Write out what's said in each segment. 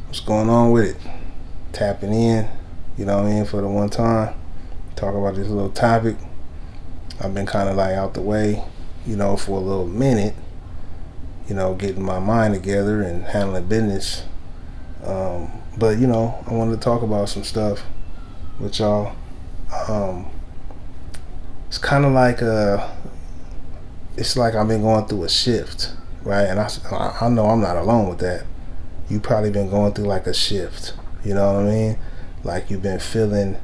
What's going on with it? Tapping in, you know what I mean, for the one time. Talk about this little topic. I've been kind of like out the way, for a little minute, getting my mind together and handling business. But I wanted to talk about some stuff with y'all. Um, it's kind of like it's like I've been going through a shift, right? And I know I'm not alone with that. You probably been going through like a shift. You know what I mean? Like you've been feeling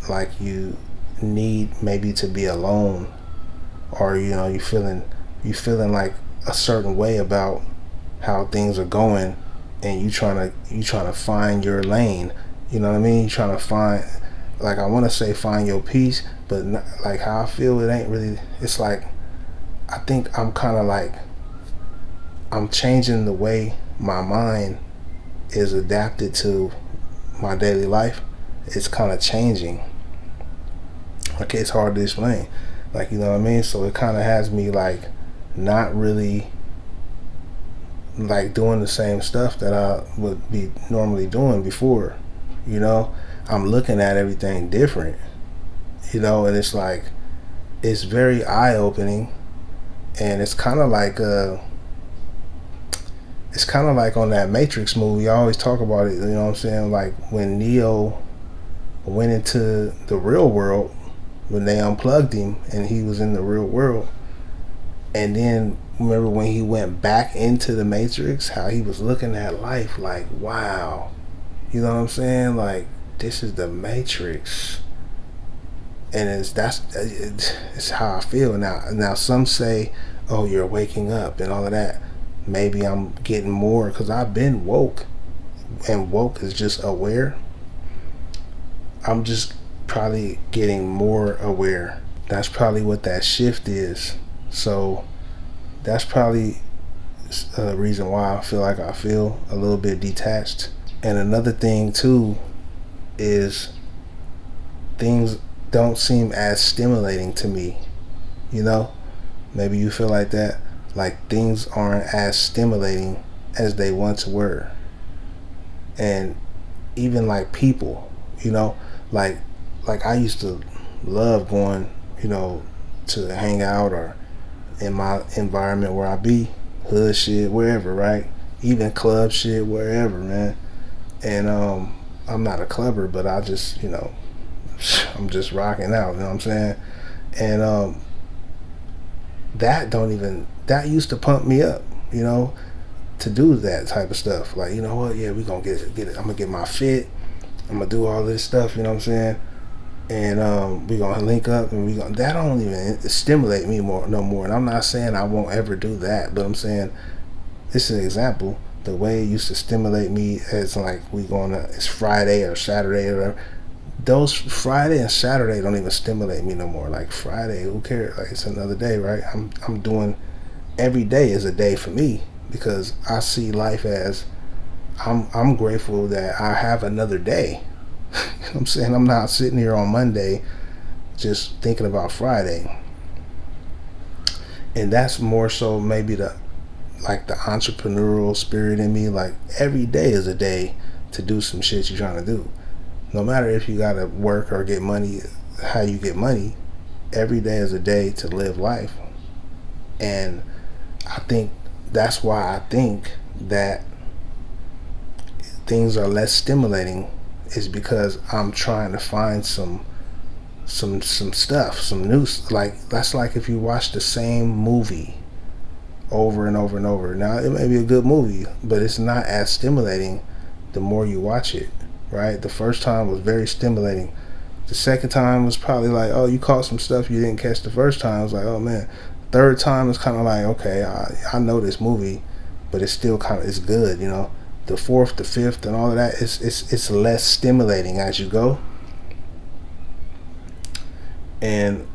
like you need maybe to be alone, or you feeling like a certain way about how things are going, and you trying to find your lane. You know what I mean? You trying to find, like, I want to say find your peace, but not, like how I feel, it ain't really. It's like I think I'm kind of like I'm changing the way my mind is adapted to my daily life. It's kind of changing. Okay, it's hard to explain. Like, you know what I mean? So it kind of has me like not really like doing the same stuff that I would be normally doing before. You know, I'm looking at everything different. And it's like it's very eye opening, and it's kind of like on that Matrix movie. I always talk about it. You know what I'm saying? Like when Neo went into the real world, when they unplugged him and he was in the real world, and then remember when he went back into the Matrix, how he was looking at life like, wow, you know what I'm saying? Like, this is the Matrix, and it's how I feel now. Now some say, oh, you're waking up and all of that. Maybe I'm getting more because I've been woke, and woke is just aware. I'm just probably getting more aware. That's probably what that shift is. So that's probably a reason why I feel like I feel a little bit detached. And another thing too is things don't seem as stimulating to me. You know, maybe you feel like that. Like things aren't as stimulating as they once were. And even like people, you know, like like I used to love going, you know, to hang out or in my environment where I be, hood shit, wherever, right? Even club shit, wherever, man. And I'm not a clubber, but I just, I'm just rocking out, you know what I'm saying? And that used to pump me up, you know, to do that type of stuff. Like, you know what, yeah, we gonna get it. I'm gonna get my fit. I'm gonna do all this stuff, you know what I'm saying? And we gonna link up, and we gonna that don't even stimulate me more no more. And I'm not saying I won't ever do that, but I'm saying this is an example. The way it used to stimulate me as like it's Friday or Saturday or whatever. Those Friday and Saturday don't even stimulate me no more. Like Friday, who cares? Like it's another day, right? I'm doing every day is a day for me because I see life as I'm grateful that I have another day. You know what I'm saying? I'm not sitting here on Monday just thinking about Friday. And that's more so maybe the entrepreneurial spirit in me. Like every day is a day to do some shit you're trying to do. No matter if you gotta work or get money, how you get money, every day is a day to live life. And I think that's why I think that things are less stimulating is because I'm trying to find some stuff, some new, like that's like if you watch the same movie over and over and over. Now it may be a good movie, but it's not as stimulating the more you watch it, right? The first time was very stimulating. The second time was probably like, oh, you caught some stuff you didn't catch the first time. I was like, oh man. Third time is kind of like, okay, I know this movie, but it's still kind of it's good, you know. The fourth, the fifth, and all of that, it's less stimulating as you go. And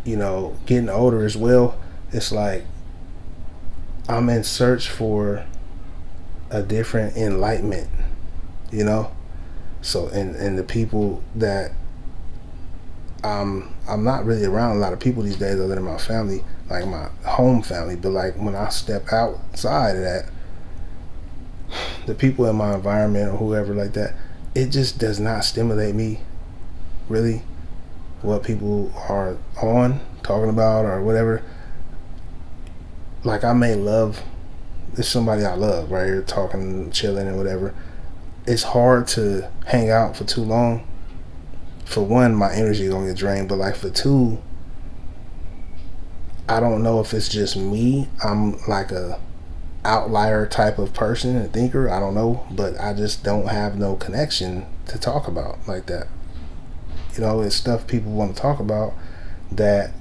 getting older as well, it's like I'm in search for a different enlightenment, you know. So and the people that I'm not really around a lot of people these days other than my family, like my home family. But like when I step outside of that, the people in my environment or whoever like that, it just does not stimulate me really. What people are on talking about or whatever. Like I may love, it's somebody I love right here talking, chilling and whatever. It's hard to hang out for too long. For one, my energy gonna get drained, but like for two, I don't know if it's just me. I'm like a outlier type of person and thinker. I don't know, but I just don't have no connection to talk about like that. You know, it's stuff people want to talk about that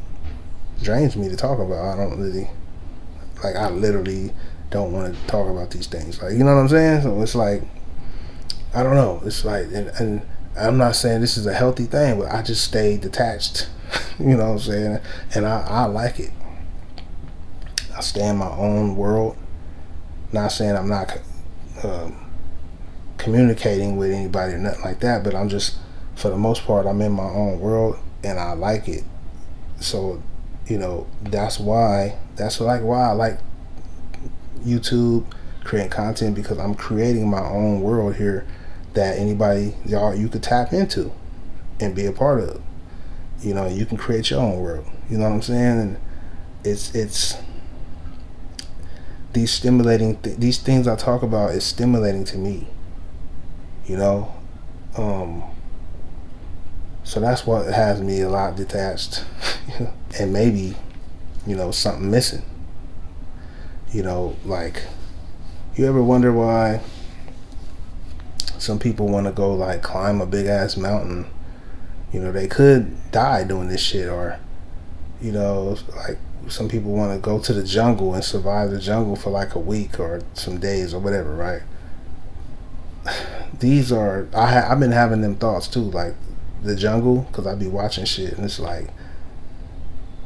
drains me to talk about. I don't really like. I literally don't want to talk about these things. Like, you know what I'm saying? So it's like, I don't know. It's like, and I'm not saying this is a healthy thing, but I just stay detached. You know what I'm saying? And I like it. I stay in my own world. Not saying I'm not communicating with anybody or nothing like that, but I'm just, for the most part, I'm in my own world and I like it. So, you know, that's why I like YouTube, creating content, because I'm creating my own world here that anybody, y'all, you could tap into and be a part of. You know, you can create your own world. You know what I'm saying? And it's these stimulating these things I talk about is stimulating to me. You know, so that's what has me a lot detached, and maybe, you know, something missing. You know, like, you ever wonder why some people want to go like climb a big ass mountain? You know, they could die doing this shit, or, you know, like some people want to go to the jungle and survive the jungle for like a week or some days or whatever, right? These are, I've been having them thoughts too, like the jungle, because I be watching shit and it's like,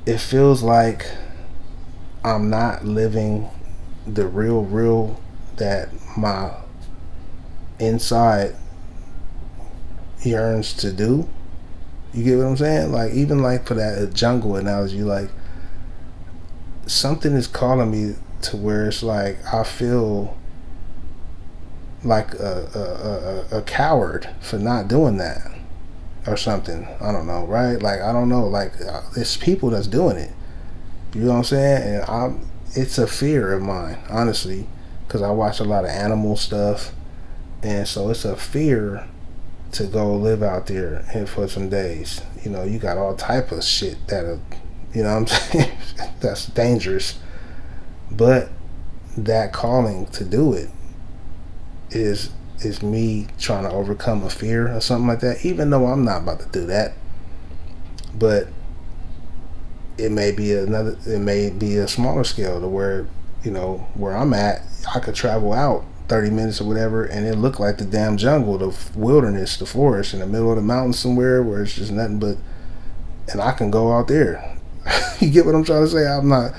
it feels like I'm not living the real that my inside yearns to do. You get what I'm saying? Like, even like for that jungle analogy, like something is calling me to where it's like I feel like a coward for not doing that or something. I don't know, right? Like, I don't know. Like, it's people that's doing it. You know what I'm saying? And it's a fear of mine, honestly, because I watch a lot of animal stuff, and so it's a fear to go live out there and for some days. You know, you got all type of shit that, you know what I'm saying, that's dangerous. But that calling to do it is me trying to overcome a fear or something like that, even though I'm not about to do that. But it may be a smaller scale to where, you know, where I'm at, I could travel out 30 minutes or whatever and it looked like the damn jungle, the wilderness, the forest in the middle of the mountains somewhere where it's just nothing but, and I can go out there. You get what I'm trying to say? I'm not,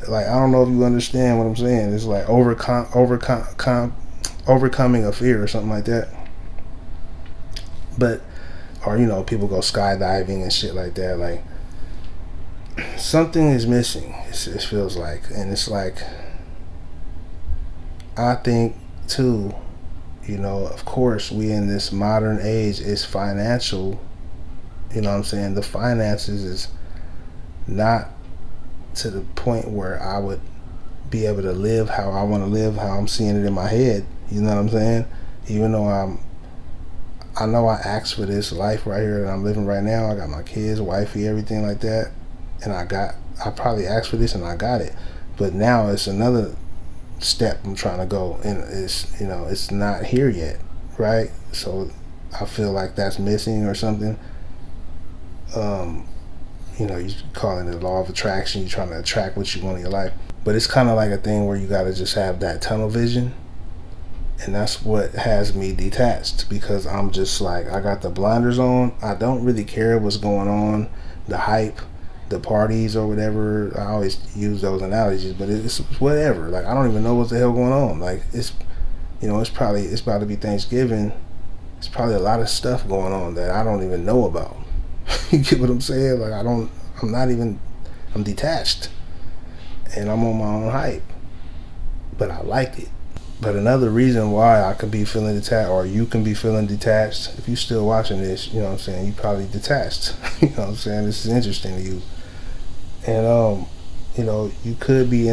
like, I don't know if you understand what I'm saying. It's like overcoming a fear or something like that. But, or, you know, people go skydiving and shit like that. Like, something is missing, it feels like. And it's like, I think too, you know, of course we in this modern age is financial. You know what I'm saying? The finances is not to the point where I would be able to live how I want to live, how I'm seeing it in my head. You know what I'm saying? Even though I know I asked for this life right here that I'm living right now. I got my kids, wifey, everything like that, and I probably asked for this and I got it. But now it's another step I'm trying to go, and it's, you know, it's not here yet, right? So I feel like that's missing or something. You know, you calling it the law of attraction. You're trying to attract what you want in your life, but it's kind of like a thing where you got to just have that tunnel vision, and that's what has me detached, because I'm just like, I got the blinders on. I don't really care what's going on, the hype, the parties or whatever. I always use those analogies, but it's whatever. Like, I don't even know what the hell going on. Like, it's, you know, it's about to be Thanksgiving. It's probably a lot of stuff going on that I don't even know about. You get what I'm saying? Like, I'm detached, and I'm on my own hype, but I like it. But another reason why I could be feeling detached, or you can be feeling detached, if you're still watching this, you know what I'm saying, you probably detached. You know what I'm saying? This is interesting to you. And you know, you could be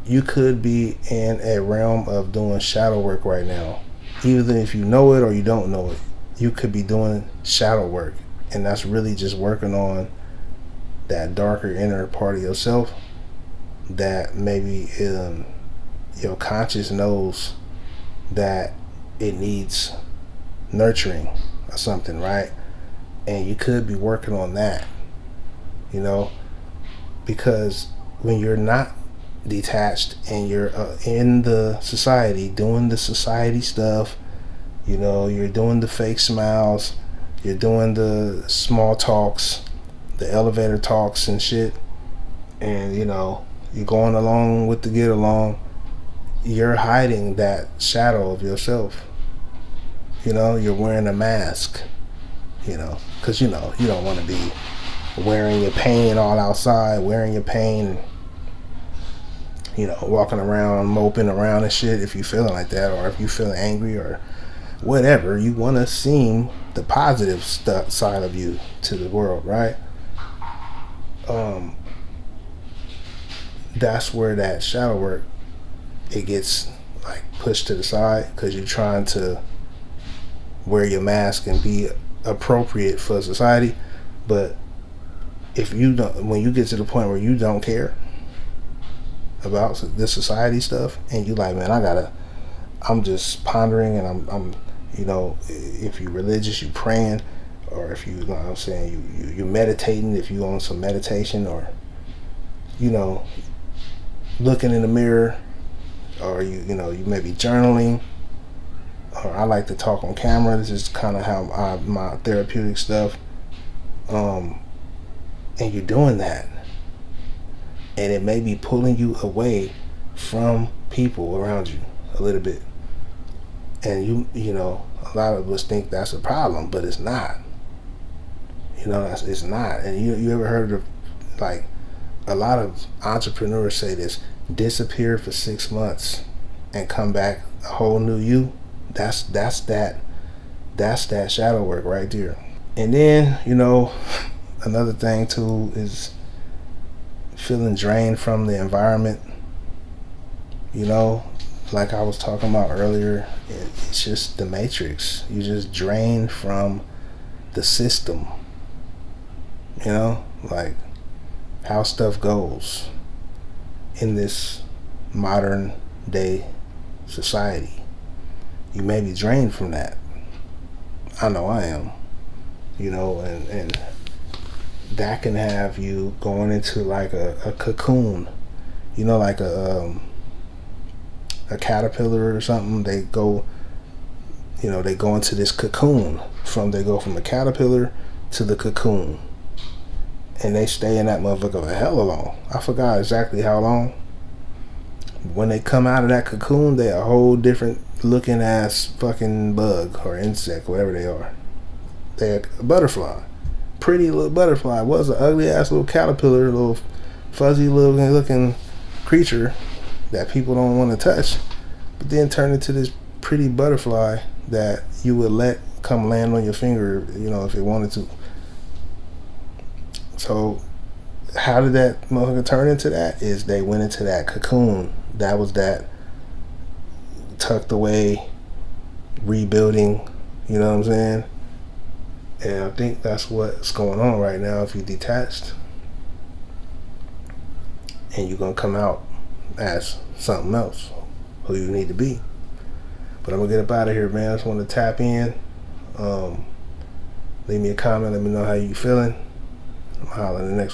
you could be in a realm of doing shadow work right now. Even if you know it or you don't know it, you could be doing shadow work. And that's really just working on that darker inner part of yourself that maybe your conscious knows that it needs nurturing or something, right? And you could be working on that, you know, because when you're not detached and you're in the society doing the society stuff, you know, you're doing the fake smiles, you're doing the small talks, the elevator talks and shit, and you know, you're going along with the get along, you're hiding that shadow of yourself. You know, you're wearing a mask, you know, because you know, you don't want to be wearing your pain all outside, wearing your pain, you know, walking around, moping around and shit if you're feeling like that, or if you're feeling angry or whatever. You want to seem the positive side of you to the world, right? Um, that's where that shadow work, it gets like pushed to the side because you're trying to wear your mask and be appropriate for society. But if you don't, when you get to the point where you don't care about this society stuff and you like, man, I'm just pondering and I'm you know, if you're religious, you praying, or if you know what I'm saying, you're meditating, if you on some meditation, or you know, looking in the mirror, or you know, you may be journaling, or I like to talk on camera. This is kind of how my therapeutic stuff. And you're doing that, and it may be pulling you away from people around you a little bit. And you know, a lot of us think that's a problem, but it's not. You know, it's not. And you ever heard of, like, a lot of entrepreneurs say this: disappear for 6 months and come back a whole new you. That's that shadow work right there. And then, you know, another thing too is feeling drained from the environment. You know, like I was talking about earlier, it's just the matrix. You just drain from the system. You know, like how stuff goes in this modern day society. You may be drained from that. I know I am. You know, and that can have you going into like a cocoon. You know, like a caterpillar or something. They go, you know, they go into this cocoon. They go from the caterpillar to the cocoon, and they stay in that motherfucker for hella long. I forgot exactly how long. When they come out of that cocoon, they a whole different looking ass fucking bug or insect, whatever they are. They're a butterfly, pretty little butterfly. Was an ugly ass little caterpillar, little fuzzy looking creature that people don't want to touch, but then turn into this pretty butterfly that you would let come land on your finger, you know, if it wanted to. So how did that motherfucker turn into that? Is they went into that cocoon. That was that tucked away, rebuilding, you know what I'm saying? And I think that's what's going on right now. If you're detached and you're gonna come out as something else, who you need to be. But I'm gonna get up out of here, man. I just want to tap in. Leave me a comment. Let me know how you feeling. I'm hollering the next one.